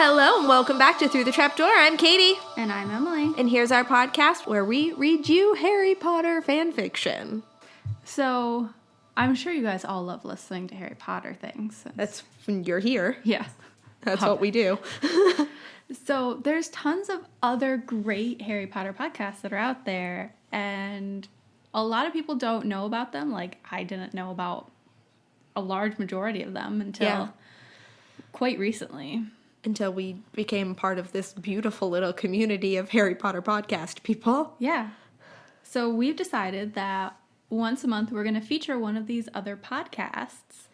Hello and welcome back to Through the Trapdoor. I'm Katie. And I'm Emily. And here's our podcast where we read you Harry Potter fan fiction. So, I'm sure you guys all love listening to Harry Potter things. That's when you're here. Yeah. That's what we do. So, there's tons of other great Harry Potter podcasts that are out there. And a lot of people don't know about them. Like, I didn't know about a large majority of them until quite recently. Until we became part of this beautiful little community of Harry Potter podcast people. Yeah. So we've decided that once a month we're going to feature one of these other podcasts.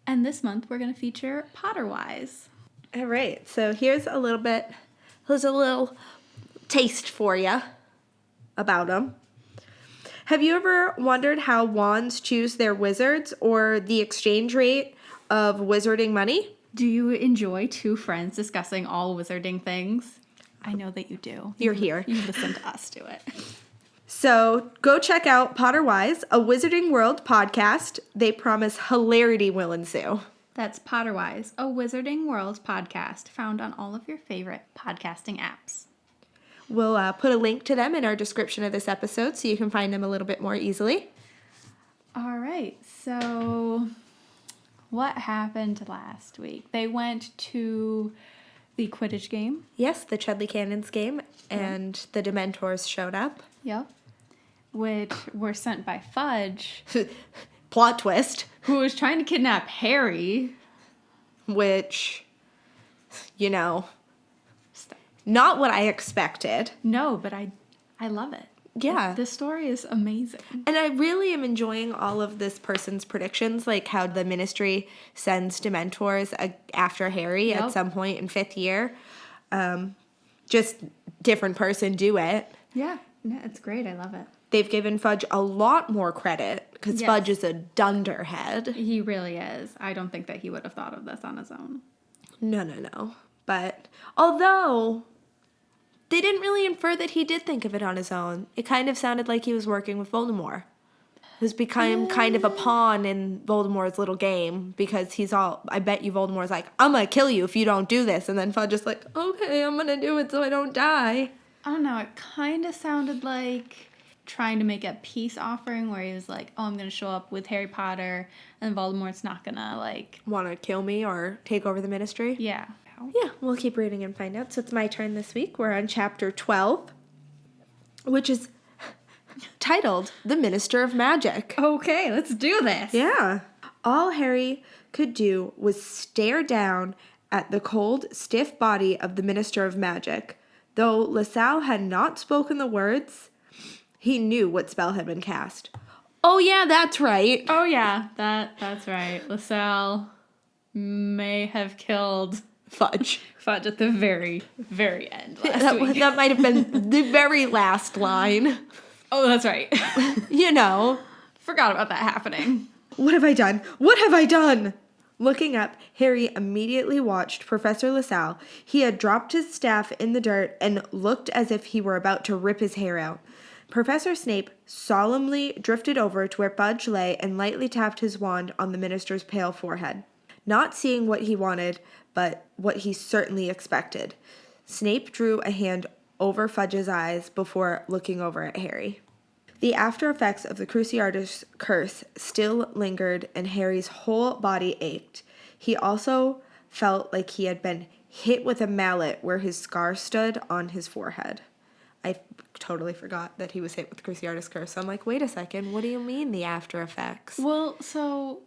And this month we're going to feature Potterwise. All right. So here's a little taste for you about them. Have you ever wondered how wands choose their wizards or the exchange rate of wizarding money? Do you enjoy two friends discussing all wizarding things? I know that you do. You're here. You listen to us do it. So go check out Potterwise, a Wizarding World podcast. They promise hilarity will ensue. That's Potterwise, a Wizarding World podcast found on all of your favorite podcasting apps. We'll put a link to them in our description of this episode so you can find them a little bit more easily. All right, so what happened last week? They went to the Quidditch game. Yes, the Chudley Cannons game, and the Dementors showed up. Yep. Which were sent by Fudge. Plot twist. Who was trying to kidnap Harry. Which, not what I expected. No, but I love it. Yeah. The story is amazing. And I really am enjoying all of this person's predictions, like how the Ministry sends Dementors after Harry at some point in 5th year. Just different person do it. Yeah, it's great. I love it. They've given Fudge a lot more credit because Fudge is a dunderhead. He really is. I don't think that he would have thought of this on his own. No. But although they didn't really infer that he did think of it on his own. It kind of sounded like he was working with Voldemort. He's become kind of a pawn in Voldemort's little game because I bet you Voldemort's like, I'm going to kill you if you don't do this. And then Fudge is like, okay, I'm going to do it so I don't die. I don't know. It kind of sounded like trying to make a peace offering where he was like, oh, I'm going to show up with Harry Potter and Voldemort's not going to want to kill me or take over the Ministry? Yeah. Yeah, we'll keep reading and find out. So it's my turn this week. We're on chapter 12, which is titled The Minister of Magic. Okay, let's do this. Yeah. All Harry could do was stare down at the cold, stiff body of the Minister of Magic. Though LaSalle had not spoken the words, he knew what spell had been cast. Oh, yeah, that's right. Oh, yeah, that's right. LaSalle may have killed Fudge at the very, very end last week. That might have been the very last line. Oh, that's right. Forgot about that happening. What have I done? What have I done? Looking up, Harry immediately watched Professor LaSalle. He had dropped his staff in the dirt and looked as if he were about to rip his hair out. Professor Snape solemnly drifted over to where Fudge lay and lightly tapped his wand on the minister's pale forehead. Not seeing what he wanted, but what he certainly expected. Snape drew a hand over Fudge's eyes before looking over at Harry. The after effects of the Cruciatus curse still lingered and Harry's whole body ached. He also felt like he had been hit with a mallet where his scar stood on his forehead. I totally forgot that he was hit with the Cruciatus curse. So I'm like, wait a second, what do you mean the after effects? Well, so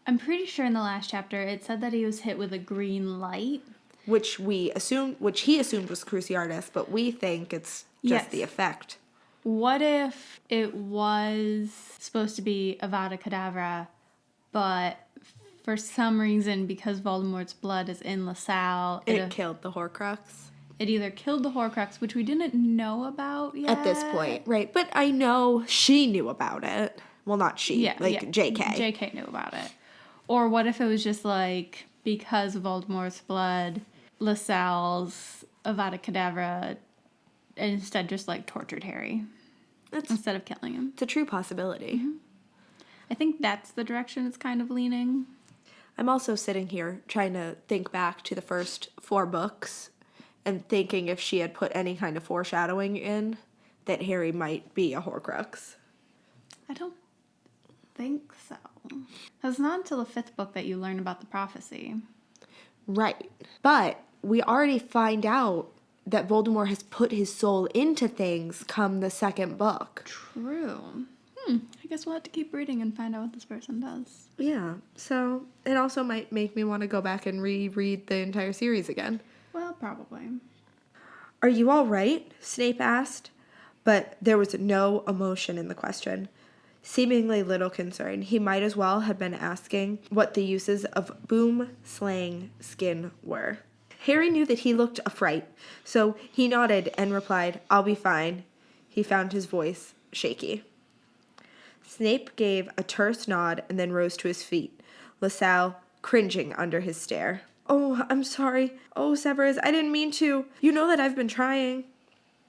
I'm pretty sure in the last chapter it said that he was hit with a green light. Which he assumed was Cruciatus, but we think it's just the effect. What if it was supposed to be Avada Kedavra, but for some reason, because Voldemort's blood is in LaSalle, it killed the Horcrux? It either killed the Horcrux, which we didn't know about yet. At this point, right. But I know she knew about it. Well, not she, JK. JK knew about it. Or what if it was just because of Voldemort's blood, LaSalle's Avada Kedavra instead just tortured Harry instead of killing him. It's a true possibility. Mm-hmm. I think that's the direction it's kind of leaning. I'm also sitting here trying to think back to the first 4 books and thinking if she had put any kind of foreshadowing in that Harry might be a Horcrux. I don't think so. It's not until the 5th book that you learn about the prophecy. Right. But we already find out that Voldemort has put his soul into things come the 2nd book. True. I guess we'll have to keep reading and find out what this person does. Yeah, so it also might make me want to go back and reread the entire series again. Well, probably. Are you all right? Snape asked, but there was no emotion in the question. Seemingly little concern, he might as well have been asking what the uses of boom slang skin were. Harry knew that he looked a fright, so he nodded and replied, "I'll be fine." He found his voice shaky. Snape gave a terse nod and then rose to his feet, LaSalle cringing under his stare. "Oh, I'm sorry. Oh, Severus, I didn't mean to. You know that I've been trying."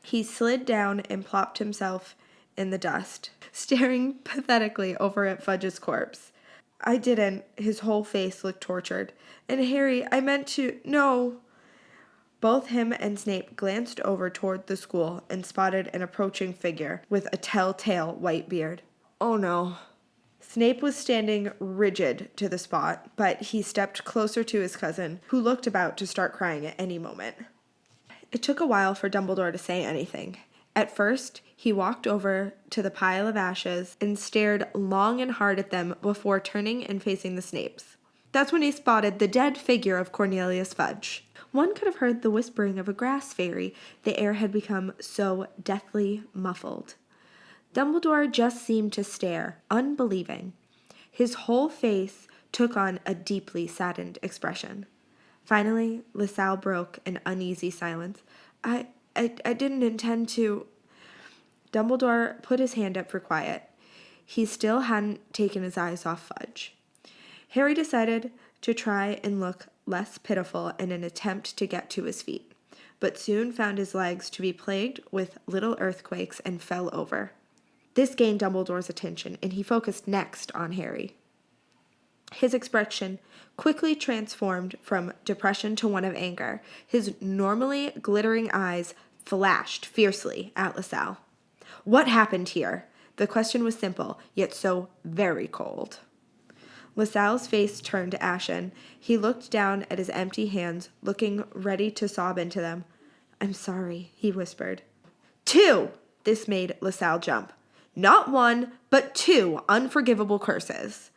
He slid down and plopped himself in the dust, staring pathetically over at Fudge's corpse. "I didn't." His whole face looked tortured. "And Harry, I meant to. No." Both him and Snape glanced over toward the school and spotted an approaching figure with a telltale white beard. "Oh no." Snape was standing rigid to the spot, but he stepped closer to his cousin, who looked about to start crying at any moment. It took a while for Dumbledore to say anything. At first, he walked over to the pile of ashes and stared long and hard at them before turning and facing the Snapes. That's when he spotted the dead figure of Cornelius Fudge. One could have heard the whispering of a grass fairy. The air had become so deathly muffled. Dumbledore just seemed to stare, unbelieving. His whole face took on a deeply saddened expression. Finally, LaSalle broke an uneasy silence. I didn't intend to." Dumbledore put his hand up for quiet. He still hadn't taken his eyes off Fudge. Harry decided to try and look less pitiful in an attempt to get to his feet, but soon found his legs to be plagued with little earthquakes and fell over. This gained Dumbledore's attention, and he focused next on Harry. His expression quickly transformed from depression to one of anger. His normally glittering eyes flashed fiercely at LaSalle. What happened here? The question was simple, yet so very cold. LaSalle's face turned ashen. He looked down at his empty hands, looking ready to sob into them. "I'm sorry," he whispered. 2! This made LaSalle jump. Not 1, but 2 unforgivable curses.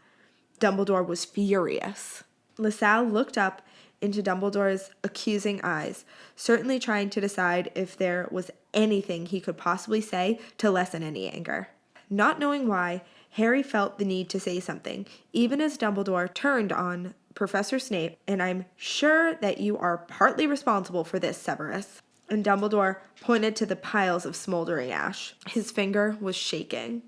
Dumbledore was furious. LaSalle looked up into Dumbledore's accusing eyes, certainly trying to decide if there was anything he could possibly say to lessen any anger. Not knowing why, Harry felt the need to say something, even as Dumbledore turned on Professor Snape, "And I'm sure that you are partly responsible for this, Severus." And Dumbledore pointed to the piles of smoldering ash. His finger was shaking.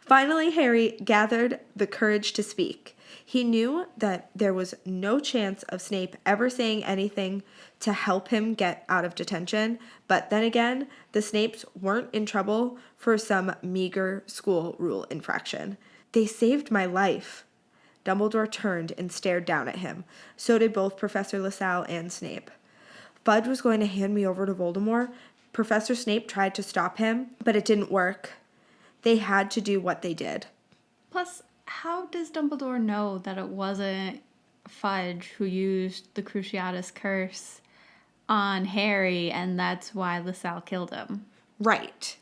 Finally, Harry gathered the courage to speak. He knew that there was no chance of Snape ever saying anything to help him get out of detention, but then again, the Snapes weren't in trouble for some meager school rule infraction. "They saved my life." Dumbledore turned and stared down at him. So did both Professor LaSalle and Snape. Fudge was going to hand me over to Voldemort. Professor Snape tried to stop him, but it didn't work. They had to do what they did. Plus, how does Dumbledore know that it wasn't Fudge who used the Cruciatus Curse on Harry and that's why LaSalle killed him? Right.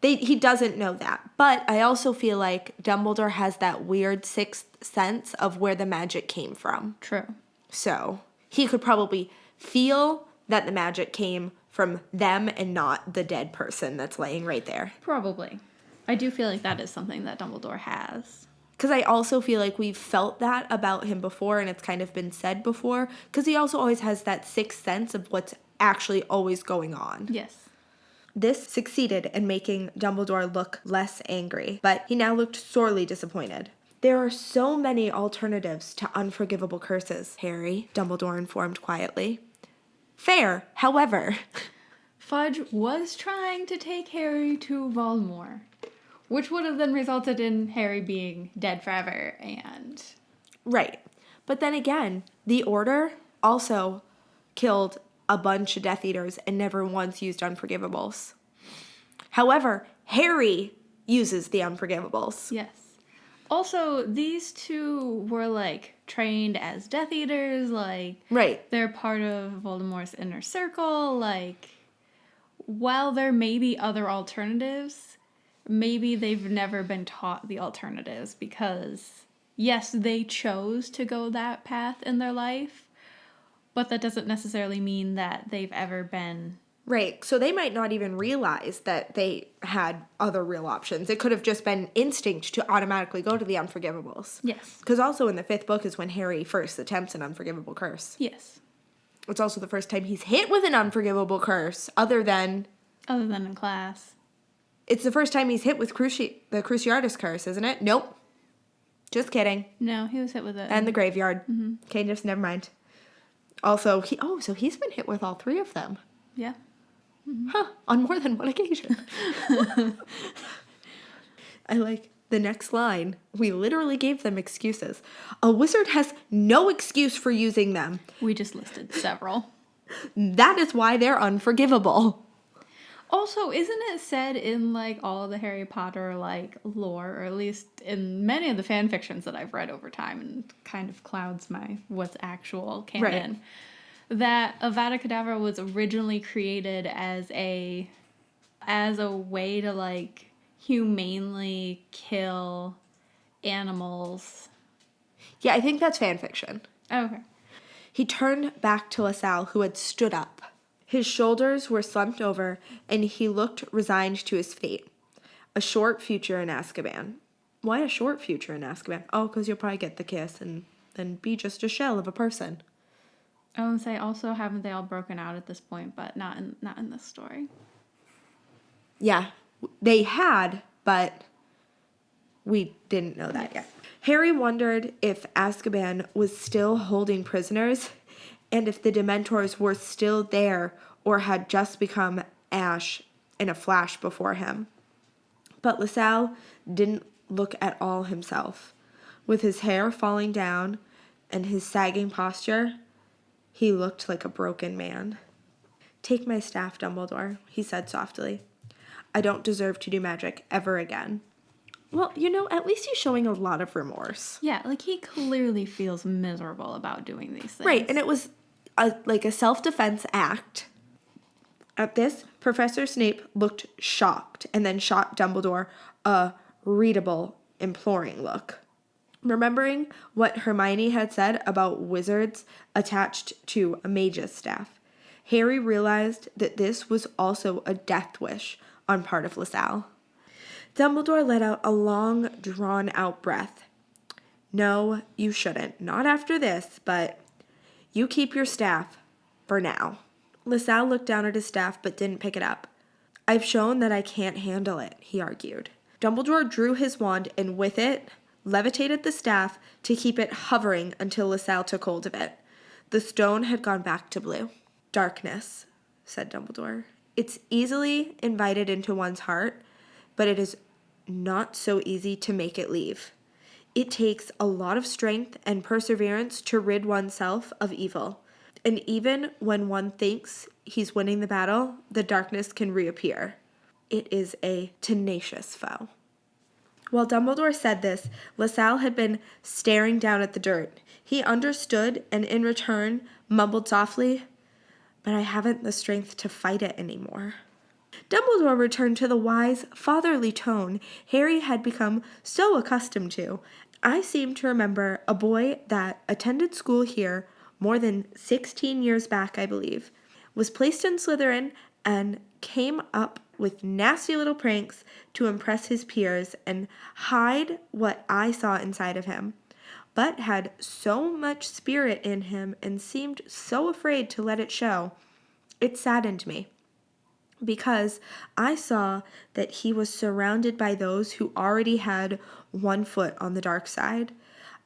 He doesn't know that. But I also feel like Dumbledore has that weird sixth sense of where the magic came from. True. So he could probably feel that the magic came from them and not the dead person that's laying right there. Probably. I do feel like that is something that Dumbledore has. Because I also feel like we've felt that about him before, and it's kind of been said before, because he also always has that sixth sense of what's actually always going on. Yes. This succeeded in making Dumbledore look less angry, but he now looked sorely disappointed. "There are so many alternatives to unforgivable curses, Harry," Dumbledore informed quietly. "Fair, however." Fudge was trying to take Harry to Voldemort, which would have then resulted in Harry being dead forever and... Right. But then again, the Order also killed a bunch of Death Eaters and never once used Unforgivables. However, Harry uses the Unforgivables. Yes. Also, these two were, like, trained as Death Eaters. Like, Right. they're part of Voldemort's inner circle. Like, while there may be other alternatives, maybe they've never been taught the alternatives because, yes, they chose to go that path in their life, but that doesn't necessarily mean that they've ever been... Right. So they might not even realize that they had other real options. It could have just been instinct to automatically go to the Unforgivables. Yes. Because also in the 5th book is when Harry first attempts an unforgivable curse. Yes. It's also the first time he's hit with an unforgivable curse, other than in class. It's the first time he's hit with the Cruciatus curse, isn't it? Nope. Just kidding. No, he was hit with it. And the graveyard. Mm-hmm. Okay, just never mind. Also, so he's been hit with all 3 of them. Yeah. Mm-hmm. Huh, on more than one occasion. I like the next line. We literally gave them excuses. A wizard has no excuse for using them. We just listed several. That is why they're unforgivable. Also, isn't it said in, like, all the Harry Potter, like, lore, or at least in many of the fan fictions that I've read over time, and kind of clouds what's actual canon, right, that Avada Kedavra was originally created as a way to, like, humanely kill animals. Yeah, I think that's fan fiction. Oh, okay. He turned back to LaSalle, who had stood up. His shoulders were slumped over, and he looked resigned to his fate. A short future in Azkaban. Why a short future in Azkaban? Oh, because you'll probably get the kiss and then be just a shell of a person. I would say also, haven't they all broken out at this point, but not in this story. Yeah, they had, but we didn't know that yet. Harry wondered if Azkaban was still holding prisoners, and if the Dementors were still there or had just become ash in a flash before him. But LaSalle didn't look at all himself. With his hair falling down and his sagging posture, he looked like a broken man. Take my staff, Dumbledore, he said softly. I don't deserve to do magic ever again. Well, at least he's showing a lot of remorse. Yeah, like, he clearly feels miserable about doing these things. Right, and it was a self-defense act. At this, Professor Snape looked shocked and then shot Dumbledore a readable, imploring look. Remembering what Hermione had said about wizards attached to a mage's staff, Harry realized that this was also a death wish on part of LaSalle. Dumbledore let out a long, drawn-out breath. No, you shouldn't. Not after this, but you keep your staff for now. LaSalle looked down at his staff but didn't pick it up. I've shown that I can't handle it, he argued. Dumbledore drew his wand and with it, levitated the staff to keep it hovering until LaSalle took hold of it. The stone had gone back to blue. Darkness, said Dumbledore. It's easily invited into one's heart, but it is not so easy to make it leave. It takes a lot of strength and perseverance to rid oneself of evil. And even when one thinks he's winning the battle, the darkness can reappear. It is a tenacious foe. While Dumbledore said this, LaSalle had been staring down at the dirt. He understood and in return mumbled softly, but I haven't the strength to fight it anymore. Dumbledore returned to the wise, fatherly tone Harry had become so accustomed to. I seem to remember a boy that attended school here more than 16 years back, I believe, was placed in Slytherin and came up with nasty little pranks to impress his peers and hide what I saw inside of him, but had so much spirit in him and seemed so afraid to let it show. It saddened me, because I saw that he was surrounded by those who already had one foot on the dark side.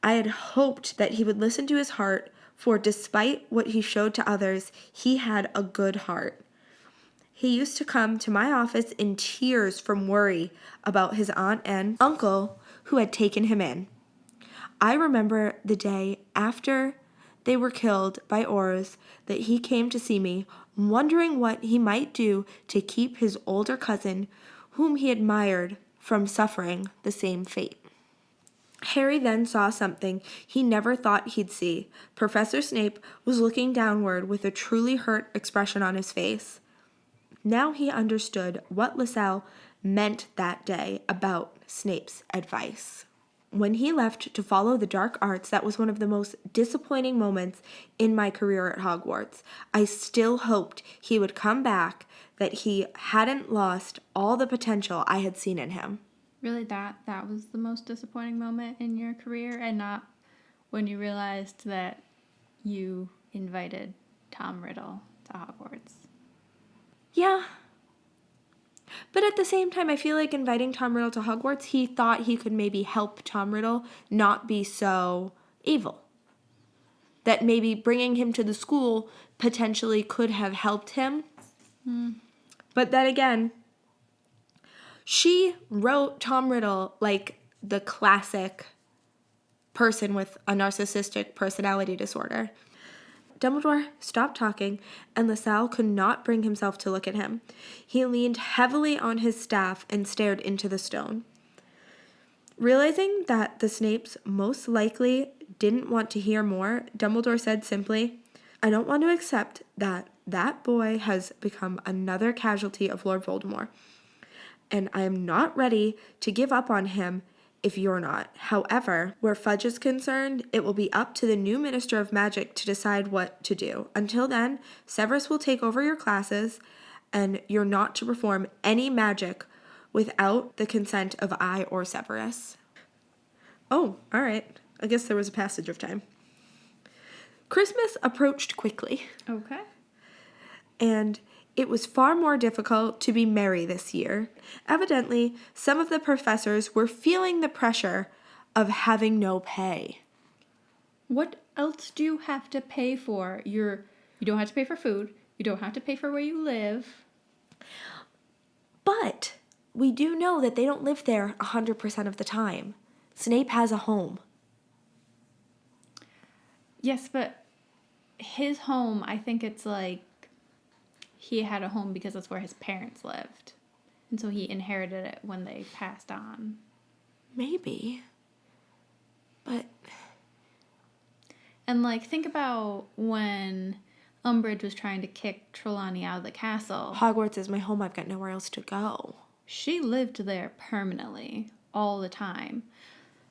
I had hoped that he would listen to his heart, for despite what he showed to others, he had a good heart. He used to come to my office in tears from worry about his aunt and uncle who had taken him in. I remember the day after they were killed by Aurors that he came to see me, wondering what he might do to keep his older cousin, whom he admired, from suffering the same fate. Harry then saw something he never thought he'd see. Professor Snape was looking downward with a truly hurt expression on his face. Now he understood what LaSalle meant that day about Snape's advice. When he left to follow the dark arts, that was one of the most disappointing moments in my career at Hogwarts. I still hoped he would come back, that he hadn't lost all the potential I had seen in him. Really, that was the most disappointing moment in your career, and not when you realized that you invited Tom Riddle to Hogwarts. Yeah. But at the same time, I feel like inviting Tom Riddle to Hogwarts, he thought he could maybe help Tom Riddle not be so evil. That maybe bringing him to the school potentially could have helped him. But then again, she wrote Tom Riddle like the classic person with a narcissistic personality disorder. Dumbledore stopped talking, and LaSalle could not bring himself to look at him. He leaned heavily on his staff and stared into the stone. Realizing that the Snapes most likely didn't want to hear more, Dumbledore said simply, "I don't want to accept that that boy has become another casualty of Lord Voldemort, and I am not ready to give up on him if you're not. However, where Fudge is concerned, it will be up to the new Minister of Magic to decide what to do. Until then, Severus will take over your classes, and you're not to perform any magic without the consent of I or Severus." Oh, all right. I guess there was a passage of time. Christmas approached quickly. Okay. And it was far more difficult to be merry this year. Evidently, some of the professors were feeling the pressure of having no pay. What else do you have to pay for? You don't have to pay for food. You don't have to pay for where you live. But we do know that they don't live there 100% of the time. Snape has a home. Yes, but his home, I think it's like he had a home because that's where his parents lived. And so he inherited it when they passed on. Maybe. But... And, like, think about when Umbridge was trying to kick Trelawney out of the castle. Hogwarts is my home. I've got nowhere else to go. She lived there permanently, all the time.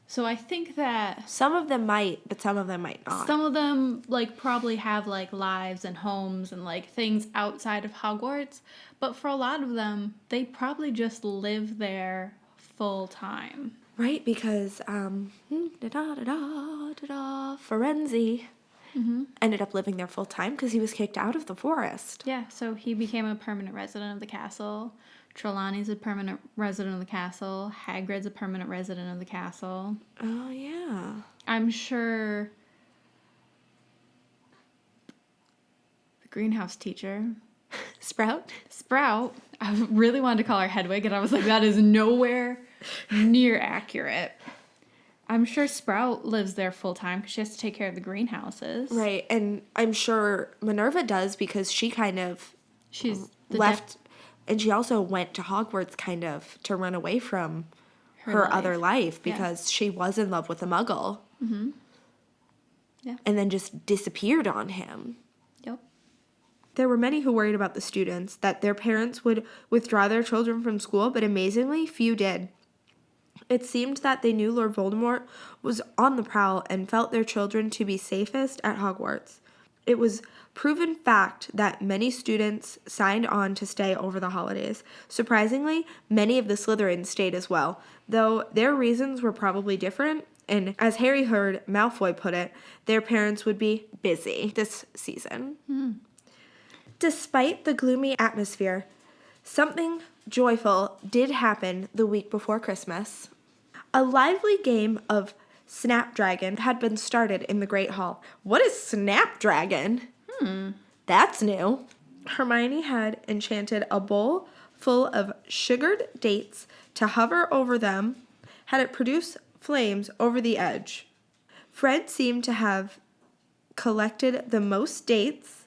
So I think that... Some of them might, but some of them might not. Some of them, like, probably have, like, lives and homes and, like, things outside of Hogwarts. But for a lot of them, they probably just live there full time. Right, because, Firenze ended up living there full time because he was kicked out of the forest. Yeah, so he became a permanent resident of the castle. Trelawney's a permanent resident of the castle. Hagrid's a permanent resident of the castle. Oh, yeah. I'm sure the greenhouse teacher... Sprout? I really wanted to call her Hedwig, and I was like, that is nowhere near accurate. I'm sure Sprout lives there full time because she has to take care of the greenhouses. Right, and I'm sure Minerva does because she kind of She's left, and she also went to Hogwarts kind of to run away from her other life because she was in love with a muggle. Mm-hmm. Yeah. And then just disappeared on him. Yep. There were many who worried about the students, that their parents would withdraw their children from school, but amazingly, few did. It seemed that they knew Lord Voldemort was on the prowl and felt their children to be safest at Hogwarts. It was proven fact that many students signed on to stay over the holidays. Surprisingly, many of the Slytherins stayed as well, though their reasons were probably different, and as Harry heard Malfoy put it, their parents would be busy this season. Despite the gloomy atmosphere, something joyful did happen the week before Christmas. A lively game of Snapdragon had been started in the Great Hall. What is Snapdragon? That's new. Hermione had enchanted a bowl full of sugared dates to hover over them, had it produce flames over the edge. Fred seemed to have collected the most dates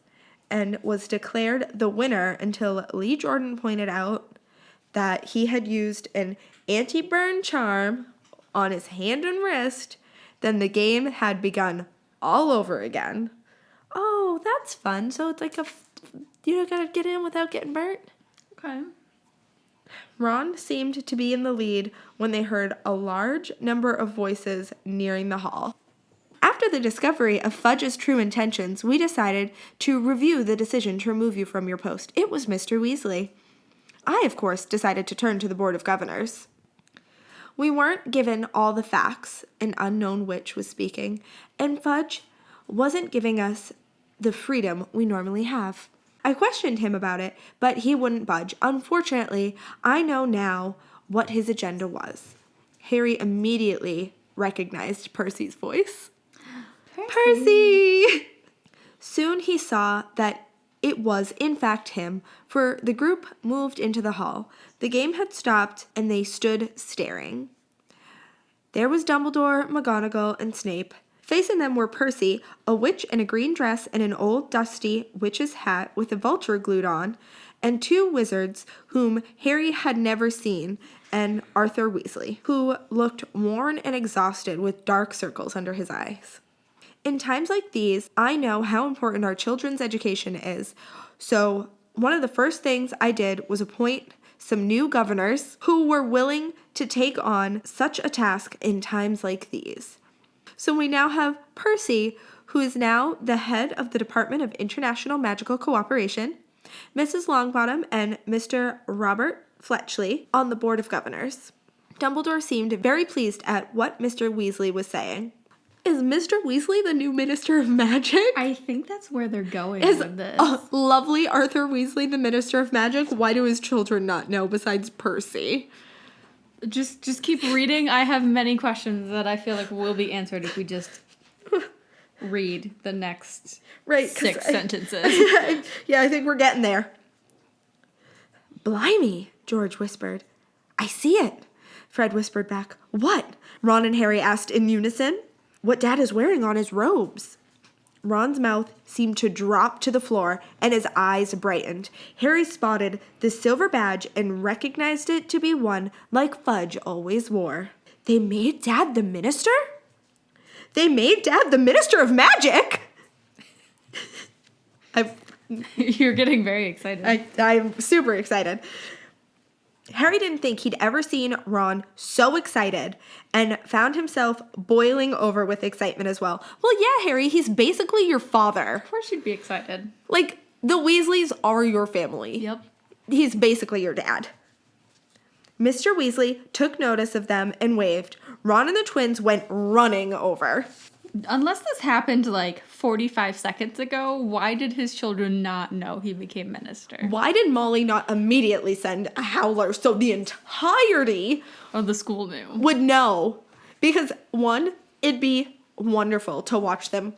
and was declared the winner until Lee Jordan pointed out that he had used an anti-burn charm on his hand and wrist. Then the game had begun all over again. Oh, that's fun. So it's like you don't gotta get in without getting burnt. Okay. Ron seemed to be in the lead when they heard a large number of voices nearing the hall. After the discovery of Fudge's true intentions, we decided to review the decision to remove you from your post. It was Mr. Weasley. I, of course, decided to turn to the Board of Governors. We weren't given all the facts, an unknown witch was speaking, and Fudge wasn't giving us the freedom we normally have. I questioned him about it, but he wouldn't budge. Unfortunately, I know now what his agenda was. Harry immediately recognized Percy's voice. Percy! Soon he saw that it was, in fact, him, for the group moved into the hall. The game had stopped, and they stood staring. There was Dumbledore, McGonagall, and Snape. Facing them were Percy, a witch in a green dress and an old, dusty witch's hat with a vulture glued on, and two wizards whom Harry had never seen, and Arthur Weasley, who looked worn and exhausted with dark circles under his eyes. In times like these, I know how important our children's education is, so one of the first things I did was appoint some new governors who were willing to take on such a task in times like these. So we now have Percy, who is now the head of the Department of International Magical Cooperation, Mrs. Longbottom and Mr. Robert Fletchley on the Board of Governors. Dumbledore seemed very pleased at what Mr. Weasley was saying. Is Mr. Weasley the new Minister of Magic? I think that's where they're going Is with this. Lovely Arthur Weasley the Minister of Magic? Why do his children not know besides Percy? Just keep reading. I have many questions that I feel like will be answered if we just read the next 6 sentences. Yeah, I think we're getting there. Blimey, George whispered. I see it. Fred whispered back. What? Ron and Harry asked in unison. What Dad is wearing on his robes. Ron's mouth seemed to drop to the floor, and his eyes brightened. Harry spotted the silver badge and recognized it to be one like Fudge always wore. They made Dad the minister? They made Dad the Minister of Magic? You're getting very excited. I'm super excited. Harry didn't think he'd ever seen Ron so excited and found himself boiling over with excitement as well. Well, yeah, Harry, he's basically your father. Of course you'd be excited. Like, the Weasleys are your family. Yep. He's basically your dad. Mr. Weasley took notice of them and waved. Ron and the twins went running over. Unless this happened like 45 seconds ago, why did his children not know he became minister? Why did Molly not immediately send a howler so the entirety of the school knew? Would know? Because, one, it'd be wonderful to watch them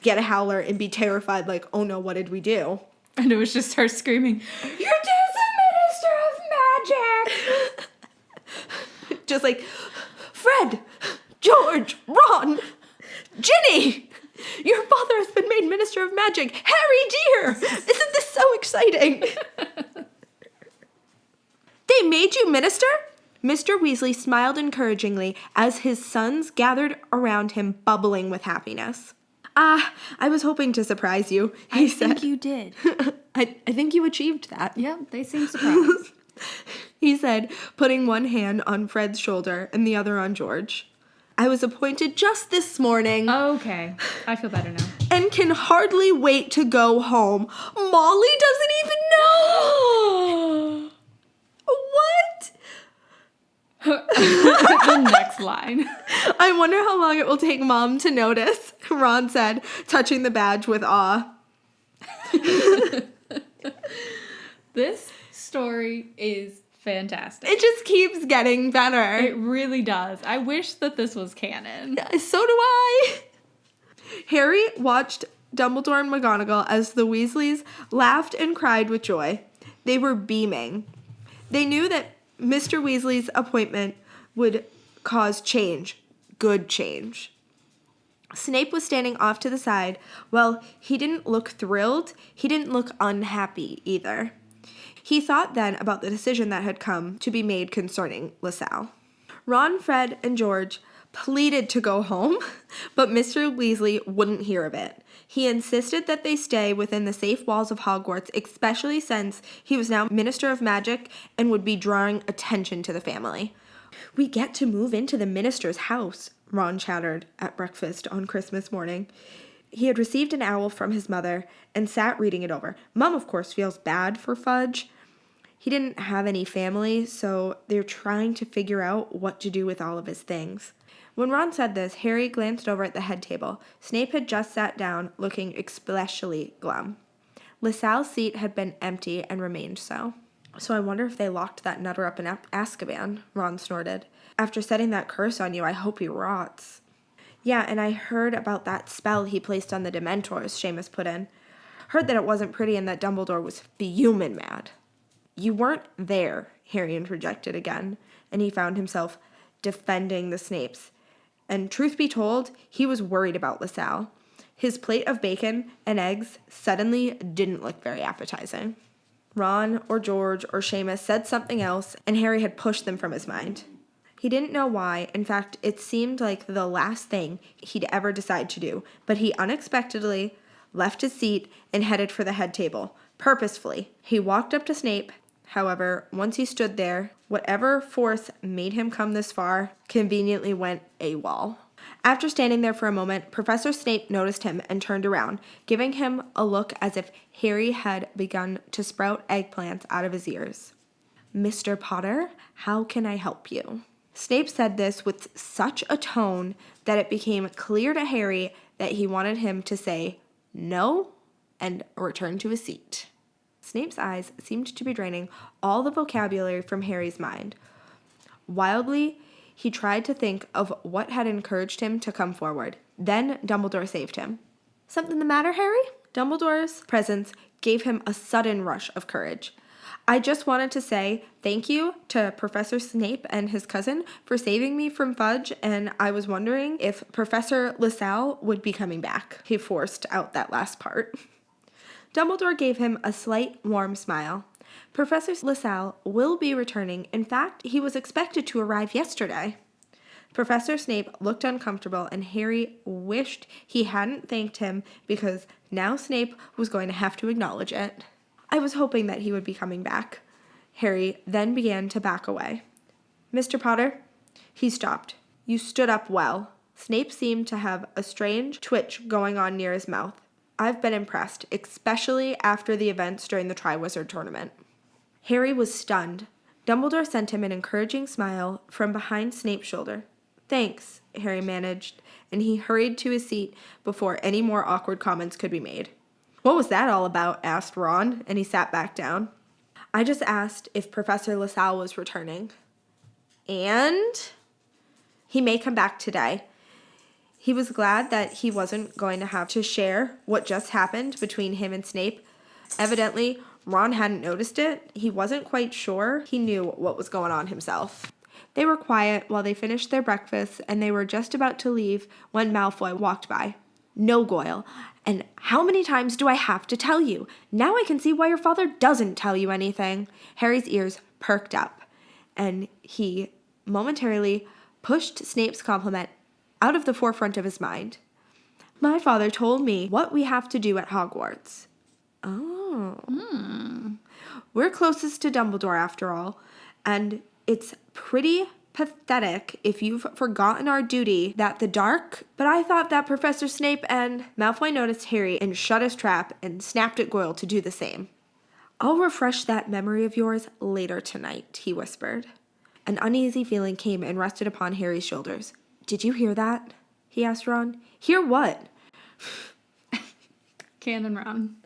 get a howler and be terrified, like, oh no, what did we do? And it was just her screaming, your dad's a minister of magic! Just like, Fred, George, Ron, Ginny, your father has been made Minister of Magic. Harry, dear, isn't this so exciting? They made you minister? Mr. Weasley smiled encouragingly as his sons gathered around him, bubbling with happiness. I was hoping to surprise you, he said. I think you did. I think you achieved that. Yeah, they seem surprised. He said, putting one hand on Fred's shoulder and the other on George. I was appointed just this morning. Okay, I feel better now. And can hardly wait to go home. Molly doesn't even know. What? The next line. I wonder how long it will take Mom to notice, Ron said, touching the badge with awe. This story is fantastic. It just keeps getting better. It really does. I wish that this was canon. So do I. Harry watched Dumbledore and McGonagall as the Weasleys laughed and cried with joy. They were beaming. They knew that Mr. Weasley's appointment would cause change. Good change. Snape was standing off to the side. Well, he didn't look thrilled. He didn't look unhappy either. He thought then about the decision that had come to be made concerning LaSalle. Ron, Fred, and George pleaded to go home, but Mr. Weasley wouldn't hear of it. He insisted that they stay within the safe walls of Hogwarts, especially since he was now Minister of Magic and would be drawing attention to the family. "We get to move into the minister's house," Ron chattered at breakfast on Christmas morning. He had received an owl from his mother and sat reading it over. Mom, of course, feels bad for Fudge. He didn't have any family, so they're trying to figure out what to do with all of his things. When Ron said this, Harry glanced over at the head table. Snape had just sat down, looking especially glum. LaSalle's seat had been empty and remained so. "So I wonder if they locked that nutter up in Azkaban," Ron snorted. "After setting that curse on you, I hope he rots." "Yeah, and I heard about that spell he placed on the Dementors," Seamus put in. "Heard that it wasn't pretty and that Dumbledore was fuming mad." "You weren't there," Harry interjected again, and he found himself defending the Snapes. And truth be told, he was worried about LaSalle. His plate of bacon and eggs suddenly didn't look very appetizing. Ron or George or Seamus said something else, and Harry had pushed them from his mind. He didn't know why. In fact, it seemed like the last thing he'd ever decide to do, but he unexpectedly left his seat and headed for the head table. Purposefully. He walked up to Snape. However, once he stood there, whatever force made him come this far conveniently went AWOL. After standing there for a moment, Professor Snape noticed him and turned around, giving him a look as if Harry had begun to sprout eggplants out of his ears. "Mr. Potter, how can I help you?" Snape said this with such a tone that it became clear to Harry that he wanted him to say no and return to his seat. Snape's eyes seemed to be draining all the vocabulary from Harry's mind. Wildly, he tried to think of what had encouraged him to come forward. Then Dumbledore saved him. "Something the matter, Harry?" Dumbledore's presence gave him a sudden rush of courage. "I just wanted to say thank you to Professor Snape and his cousin for saving me from Fudge, and I was wondering if Professor LaSalle would be coming back." He forced out that last part. Dumbledore gave him a slight, warm smile. "Professor LaSalle will be returning. In fact, he was expected to arrive yesterday." Professor Snape looked uncomfortable, and Harry wished he hadn't thanked him because now Snape was going to have to acknowledge it. "I was hoping that he would be coming back." Harry then began to back away. "Mr. Potter?" He stopped. "You stood up well." Snape seemed to have a strange twitch going on near his mouth. "I've been impressed, especially after the events during the Triwizard Tournament." Harry was stunned. Dumbledore sent him an encouraging smile from behind Snape's shoulder. "Thanks," Harry managed, and he hurried to his seat before any more awkward comments could be made. "What was that all about?" asked Ron, and he sat back down. "I just asked if Professor LaSalle was returning." "And?" "He may come back today." He was glad that he wasn't going to have to share what just happened between him and Snape. Evidently, Ron hadn't noticed it. He wasn't quite sure he knew what was going on himself. They were quiet while they finished their breakfast, and they were just about to leave when Malfoy walked by. "No, Goyle, and how many times do I have to tell you? Now I can see why your father doesn't tell you anything." Harry's ears perked up, and he momentarily pushed Snape's compliment out of the forefront of his mind. "My father told me what we have to do at Hogwarts." "Oh. We're closest to Dumbledore after all, and it's pretty pathetic if you've forgotten our duty that the dark, but I thought that Professor Snape and..." Malfoy noticed Harry and shut his trap and snapped at Goyle to do the same. "I'll refresh that memory of yours later tonight," he whispered. An uneasy feeling came and rested upon Harry's shoulders. "Did you hear that?" he asked Ron. "Hear what?" Canon Ron.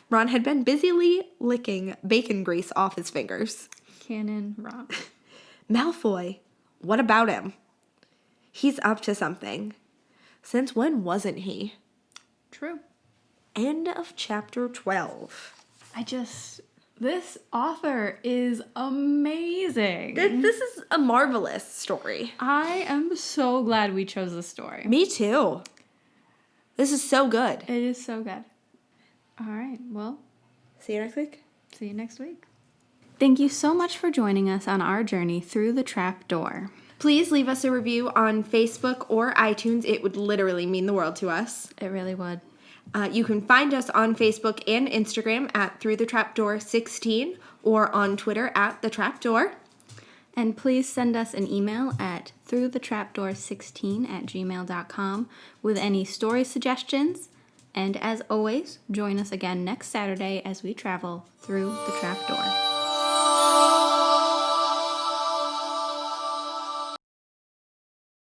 Ron had been busily licking bacon grease off his fingers. Canon Ron. "Malfoy, what about him?" "He's up to something. Since when wasn't he?" True. End of chapter 12. I just This author is amazing. This is a marvelous story. I am so glad we chose this story. Me too. This is so good. It is so good. All right, well, See you next week. see you next week. Thank you so much for joining us on our journey through the trap door. Please leave us a review on Facebook or iTunes. It would literally mean the world to us. It really would. You can find us on Facebook and Instagram at Through the Trapdoor 16 or on Twitter at The Trapdoor. And please send us an email at throughthetrapdoor16@gmail.com with any story suggestions. And as always, join us again next Saturday as we travel through the trapdoor.